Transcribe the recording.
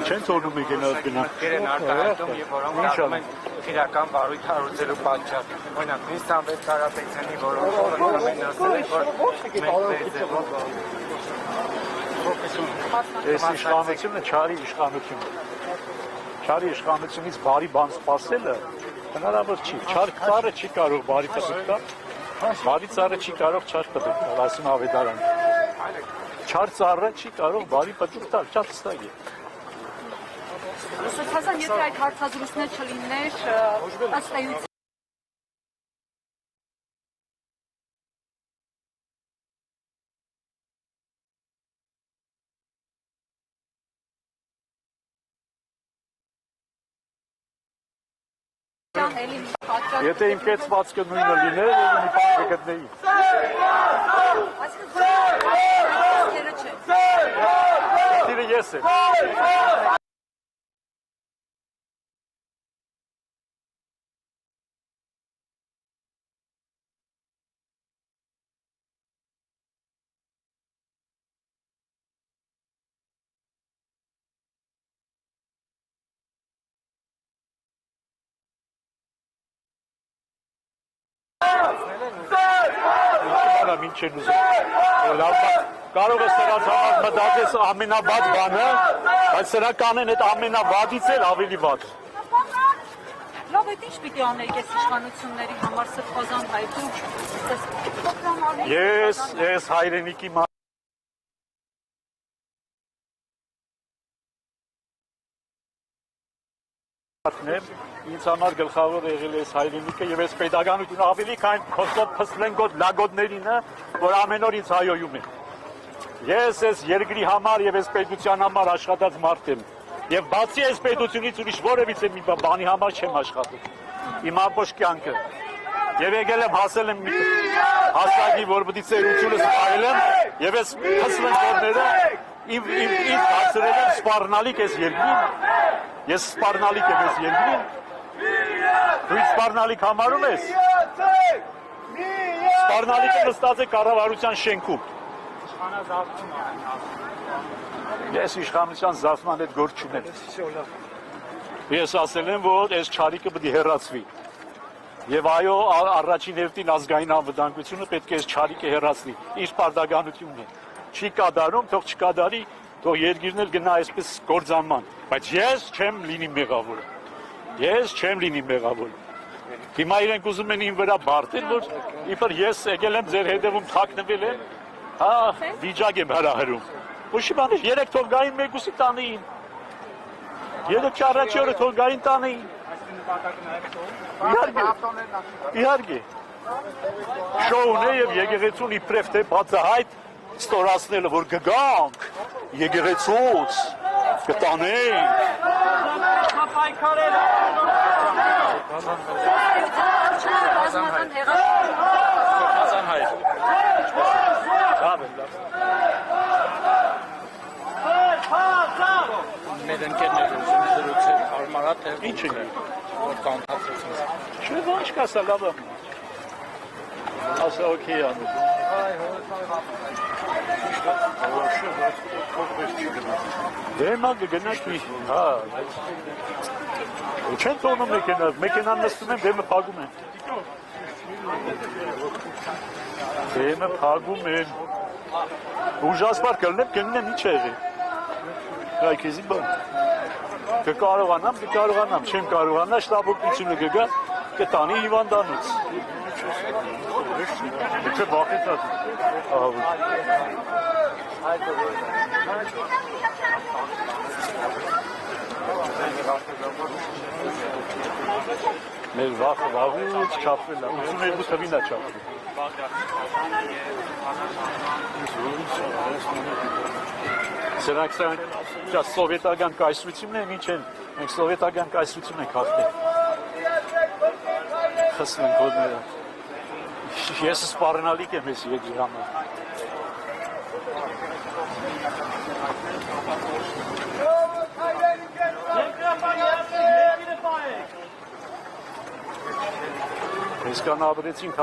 Չեն թողնում եք գնալ գնալ։ Գերեն արտահայտում եւ որոնք դառնում են քրական բարույթ հարուցելու պատճառ։ Օրինակ, Մինչ Սամվել Կարապետյանի որոնք ամեն ասել են, որ Այս իշխանությունը չարի իշխանություն։ Չարի իշխանությունից բարի բան սպասելը հնարավոր չի։ Չար ծառը չի կարող բարի պտուղ տալ։ Բարի ծառը չի կարող չար պտուղ տալ, ասում Ավետարանը։ Չար ծառը չի կարող բարի պտուղ տալ, շատ հստակ է։ Սրբազան, եթե այդ հարցազրույցներ չլիններ, ըստ էության Եթե իմ կեցվածքը նույնը լիներ, մի բան կգտնեի։ Դիրը ես եմ։ Ինչ են ուզում։ Կարող է սրանց համար մտածես ամենավատ բանը, բայց սրանք անեն այդ ամենավատից էլ ավելի վատ։ Լավ, այդ ինչ պիտի անեք այս իշխանությունների համար Սրբազան հայտու։ Ես հայրենիքի Ինձ համար գլխավոր եղել է այս հայրենիքը եւ այս պետականությունը ավելի քան փստլենգոտ լագոտներինը, որ ամեն օր ինձ հայոյում են։ Ես այս երկրի համար եւ այս պետության համար աշխատած մարդ եմ։ Եվ բացի այս պետությունից ուրիշ որևիցե մի բանի համար չեմ աշխատում։ Իմ ամբողջ կյանքը։ Եվ եկել եմ հասել եմ հաստատի, որ պիտի ծերությունս փայլեմ եւ այս փստլենգոտները ինձ դարձրել են սպառնալիք այս երկրին։ Ես սպառնալիք եմ այս երկրին։ Դու սպառնալիք համարում ես։ Սպառնալիքը նստած է կառավարության շենքում։ Ես իշխանության զարթման հետ գործ չունեմ։ Ես ասել եմ, որ այս չարիքը պետք է հեռացվի։ Եվ այո, առաջին հերթին ազգային անվտանգությունը պետք է այս չարիքը հեռացնի։ Իր պարտականությունն է։ Չի կատարում, թող չկատարի, թող երկիրն էլ գնա այսպես գործանման։ Բայց ես չեմ լինի մեղավորը։ Ես չեմ լինի մեղավոր։ Հիմա իրենք ուզում են իմ վրա բարդել, որ իբր ես եկել եմ ձեր հետևում թաքնվել եմ, հա, վիճակ եմ հրահրում։ Ոչի բան է, 3 թող գային մեկուսի տանեին։ 3 առաջի օրը թող գային տանեին։ Իհարկե։ Շոուն է եւ եկեղեցուն իբրև թե բացահայտ ստորացնելը, որ գգանք եկեղեցուց կտանենք։ Մեր ընկերներ ուզում զրուցել հարմարատ է։ Ինչ է։ Որ կանթացեցին։ Չէ, ոչ կասա լավ է։ Ասա օքեյ անում։ Դեմա գնաք մի, հա։ Չեն թողնում մեքենան նստում են, դեմը փակում են։ Դեմը փակում են։ Ուժասպար կլնեմ, ինչ է եղել։ Այ քեզի բան։ Կկարողանամ, չեմ կարողանա, շտապօգնությունը կգա, կտանի հիվանդանոց։ Եթե բախեցած ահավոր։ Մեր վախը վաղուց չապվել է, 82 թվին է չապվել։ Սրանք սովետական կայսրությունն են, ինչ են, մենք սովետական կայսրություն ենք հաղթել։ Խսում են կոդները։ Ես սպառնալիք եմ ես երկրի համար։ Այսքան ապրեցինք